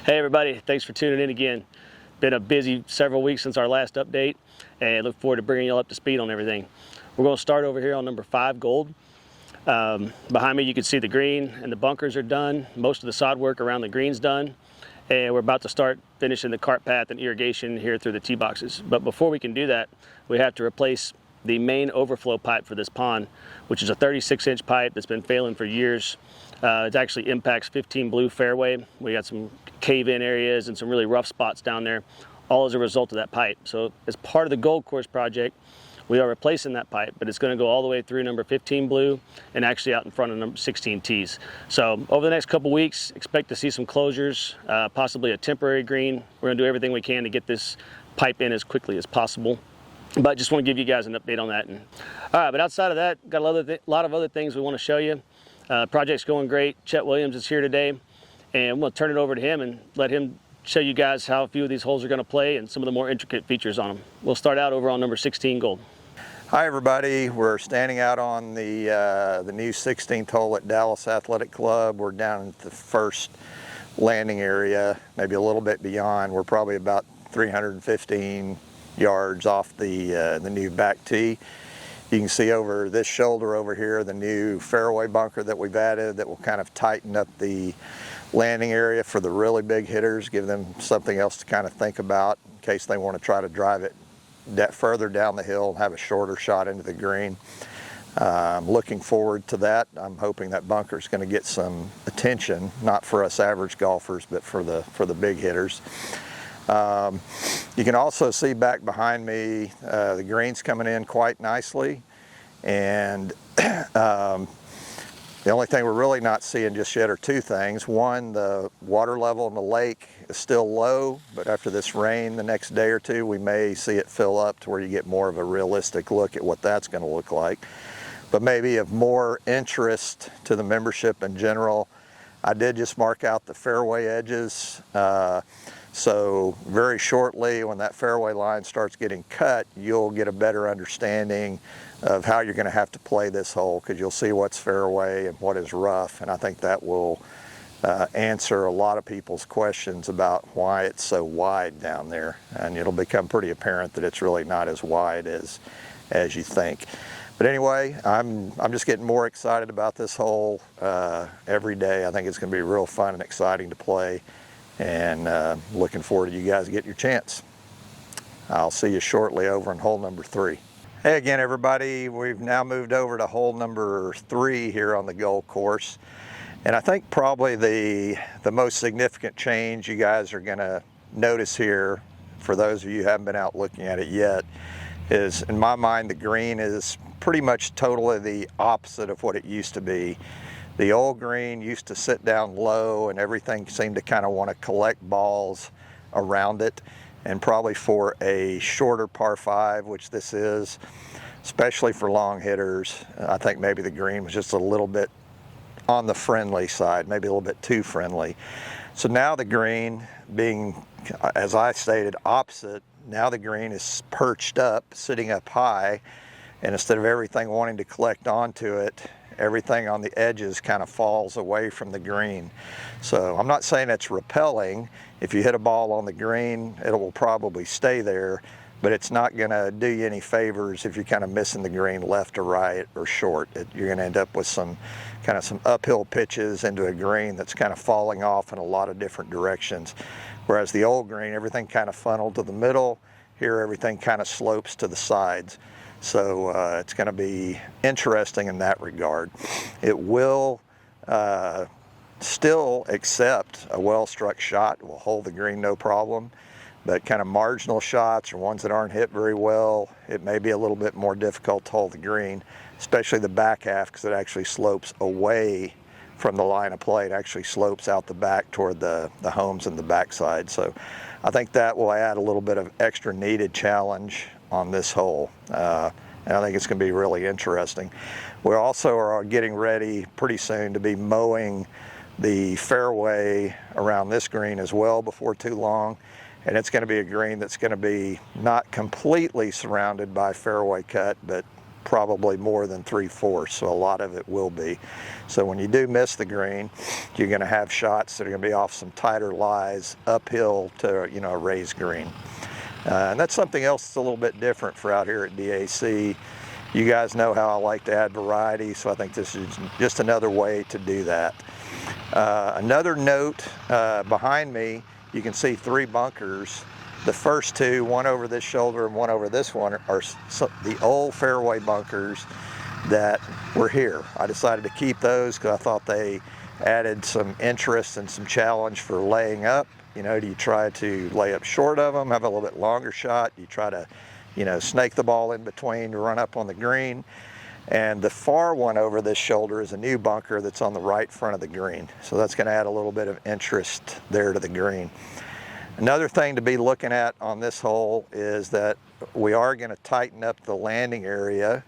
Hey everybody, thanks for tuning in again. Been a busy several weeks since our last update, and look forward to bringing you all up to speed on everything. We're going to start over here on number 5 gold. Behind me you can see the green and the bunkers are done. Most of the sod work around the green's done, and we're about to start finishing the cart path and irrigation here through the tee boxes. But before we can do that, we have to replace the main overflow pipe for this pond, which is a 36-inch pipe that's been failing for years. It actually impacts 15 Blue fairway. We got some cave-in areas and some really rough spots down there, all as a result of that pipe. So as part of the Gold Course project, we are replacing that pipe, but it's going to go all the way through number 15 Blue and actually out in front of number 16 tees. So over the next couple weeks, expect to see some closures, possibly a temporary green. We're going to do everything we can to get this pipe in as quickly as possible. But just want to give you guys an update on that. And, all right, but outside of that, got a lot of other things we want to show you. Project's going great. Chet Williams is here today, and I'm going to turn it over to him and let him show you guys how a few of these holes are going to play and some of the more intricate features on them. We'll start out over on number 16 gold. Hi everybody, we're standing out on the new 16th hole at Dallas Athletic Club. We're down at the first landing area, maybe a little bit beyond. We're probably about 315 yards off the new back tee. You can see over this shoulder over here the new fairway bunker that we've added that will kind of tighten up the landing area for the really big hitters, give them something else to kind of think about in case they want to try to drive it further down the hill and have a shorter shot into the green. I'm looking forward to that. I'm hoping that bunker is going to get some attention, not for us average golfers, but for the big hitters. You can also see back behind me the greens coming in quite nicely, and the only thing we're really not seeing just yet are two things. One, the water level in the lake is still low, but after this rain the next day or two, we may see it fill up to where you get more of a realistic look at what that's going to look like. But maybe of more interest to the membership in general, I did just mark out the fairway edges. So very shortly, when that fairway line starts getting cut, you'll get a better understanding of how you're going to have to play this hole, because you'll see what's fairway and what is rough, and I think that will answer a lot of people's questions about why it's so wide down there, and it'll become pretty apparent that it's really not as wide as you think. But anyway, I'm just getting more excited about this hole every day. I think it's going to be real fun and exciting to play, and looking forward to you guys getting your chance. I'll see you shortly over in hole number 3. Hey again everybody, we've now moved over to hole number 3 here on the Gold Course, and I think probably the most significant change you guys are going to notice here, for those of you who haven't been out looking at it yet, is in my mind the green is pretty much totally the opposite of what it used to be. The old green used to sit down low and everything seemed to kind of want to collect balls around it, and probably for a shorter par 5, which this is, especially for long hitters, I think maybe the green was just a little bit on the friendly side, maybe a little bit too friendly. So now the green being, as I stated, opposite, now the green is perched up, sitting up high, and instead of everything wanting to collect onto it, everything on the edges kind of falls away from the green. So I'm not saying it's repelling. If you hit a ball on the green, it will probably stay there, but it's not going to do you any favors if you're kind of missing the green left or right or short. You're going to end up with some uphill pitches into a green that's kind of falling off in a lot of different directions. Whereas the old green, everything kind of funneled to the middle. Here everything kind of slopes to the sides. So it's going to be interesting in that regard. It will still accept a well-struck shot. It will hold the green no problem, but kind of marginal shots or ones that aren't hit very well, it may be a little bit more difficult to hold the green, especially the back half, because it actually slopes away from the line of play. It actually slopes out the back toward the homes in the backside. So I think that will add a little bit of extra needed challenge on this hole, and I think it's going to be really interesting. We also are getting ready pretty soon to be mowing the fairway around this green as well before too long, and it's going to be a green that's going to be not completely surrounded by fairway cut, but probably more than 3/4, so a lot of it will be. So when you do miss the green, you're going to have shots that are going to be off some tighter lies uphill to, you know, a raised green. And that's something else that's a little bit different for out here at DAC. You guys know how I like to add variety, so I think this is just another way to do that. Another note, behind me, you can see 3 bunkers. The first 2, one over this shoulder and one over this one, are the old fairway bunkers that were here. I decided to keep those because I thought they added some interest and some challenge for laying up. You know, do you try to lay up short of them, have a little bit longer shot? Do you try to, you know, snake the ball in between to run up on the green? And the far one over this shoulder is a new bunker that's on the right front of the green. So that's going to add a little bit of interest there to the green. Another thing to be looking at on this hole is that we are going to tighten up the landing area,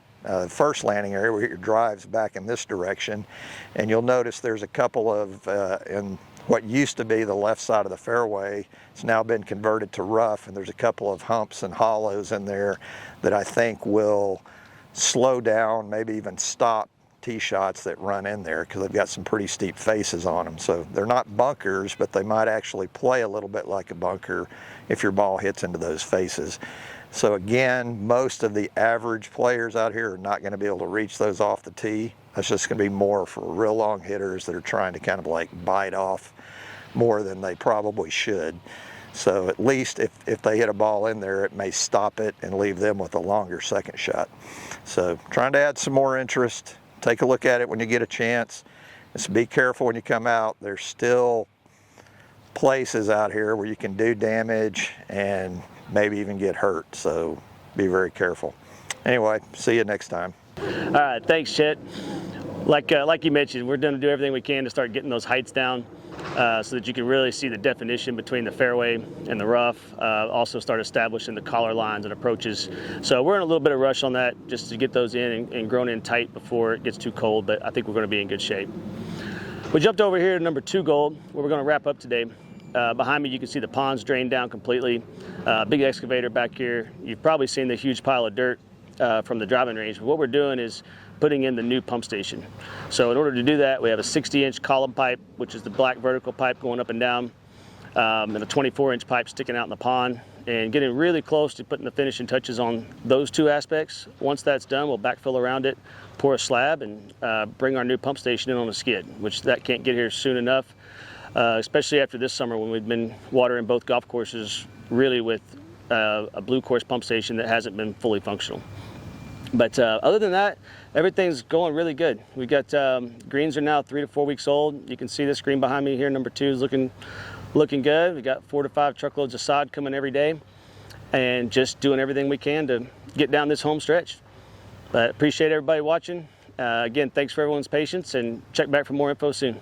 first landing area where your drive's back in this direction. And you'll notice there's a couple of, in what used to be the left side of the fairway, it's now been converted to rough, and there's a couple of humps and hollows in there that I think will slow down, maybe even stop tee shots that run in there, because they've got some pretty steep faces on them. So they're not bunkers, but they might actually play a little bit like a bunker if your ball hits into those faces. So again, most of the average players out here are not going to be able to reach those off the tee. That's just going to be more for real long hitters that are trying to kind of like bite off more than they probably should. So at least if they hit a ball in there, it may stop it and leave them with a longer second shot. So trying to add some more interest. Take a look at it when you get a chance. Just be careful when you come out. There's still places out here where you can do damage and maybe even get hurt. So be very careful. Anyway, see you next time. All right, thanks, Chet. Like you mentioned, we're going to do everything we can to start getting those heights down so that you can really see the definition between the fairway and the rough. Also start establishing the collar lines and approaches. So we're in a little bit of rush on that just to get those in and grown in tight before it gets too cold, but I think we're going to be in good shape. We jumped over here to number 2 gold, where we're going to wrap up today. Behind me you can see the ponds drained down completely. Big excavator back here. You've probably seen the huge pile of dirt from the driving range. What we're doing is putting in the new pump station. So in order to do that, we have a 60-inch column pipe, which is the black vertical pipe going up and down, and a 24-inch pipe sticking out in the pond, and getting really close to putting the finishing touches on those 2 aspects. Once that's done, we'll backfill around it, pour a slab, and bring our new pump station in on a skid, which that can't get here soon enough, especially after this summer when we've been watering both golf courses really with a blue course pump station that hasn't been fully functional. But other than that, everything's going really good. We got greens are now 3 to 4 weeks old. You can see this green behind me here, number 2, is looking good. We got 4 to 5 truckloads of sod coming every day, and just doing everything we can to get down this home stretch. But appreciate everybody watching. Again, thanks for everyone's patience, and check back for more info soon.